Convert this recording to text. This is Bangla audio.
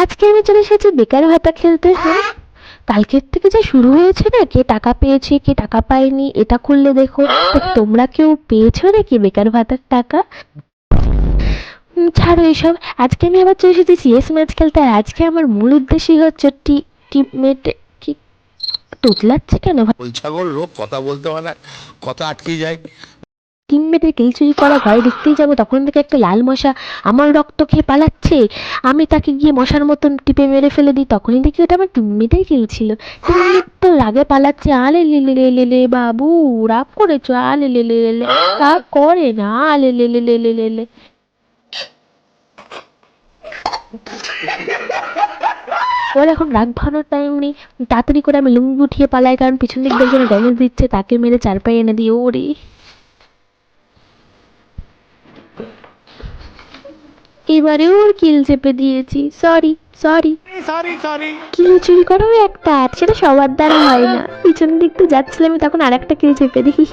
আজকে আমি চলে এসেছি বেকার ভাতা খেলতে। হ্যাঁ, কালকের থেকে যে শুরু হয়েছে না, কে টাকা পেয়েছে কে টাকা পায়নি এটা খুললে দেখো। তা তোমরা কেউ পেয়েছো নাকি বেকার ভাতার টাকা? ছাড়ো এসব। আজকে আমি আবার চলে এসেছি সিএস ম্যাচ খেলতে। আর আজকে আমার মূল উদ্দেশ্যই হচ্ছে টিমমেট কি তোতলাচ্ছে কেন ভাই? ওই ছাগল রোগ কথা বলতে পারে না, কথা আটকে যায়। টিমমেটের কিল চুরি করা ঘরে ঢুকতেই যাবো, তখন থেকে একটা লাল মশা আমার রক্ত খেয়ে পালাচ্ছে। আমি তাকে গিয়ে মশার মতন টিপে মেরে ফেলে দিই, তখনই দেখি ওটা আমার টিমমেটের কিল ছিল। টিমমেট তো রাগে পালাচ্ছে। আলে লে লে লে লে লে বাবু, রাগ করেছো? আলে লে লে লে লে, রাগ করে না। আলে লে লে লে লে লে লে। ওর এখন রাগ ভানোর টাইম নেই। তাড়াতাড়ি করে আমি লুঙ্গি উঠিয়ে পালাই, কারণ পিছন দিক দিয়ে একজন ড্যামেজ দিচ্ছে, তাকে মেরে চার পায়ে এনে দিই। ওরে, এবারেও ওর কিল চেপে দিয়েছি। Sorry sorry sorry sorry. কিল চুরি করাও একটা আর্ট, সেটা সবার দ্বারা হয় না। পিছন দিক দিয়ে যাচ্ছিলাম আমি, তখন আর একটা কিল চেপে দিই।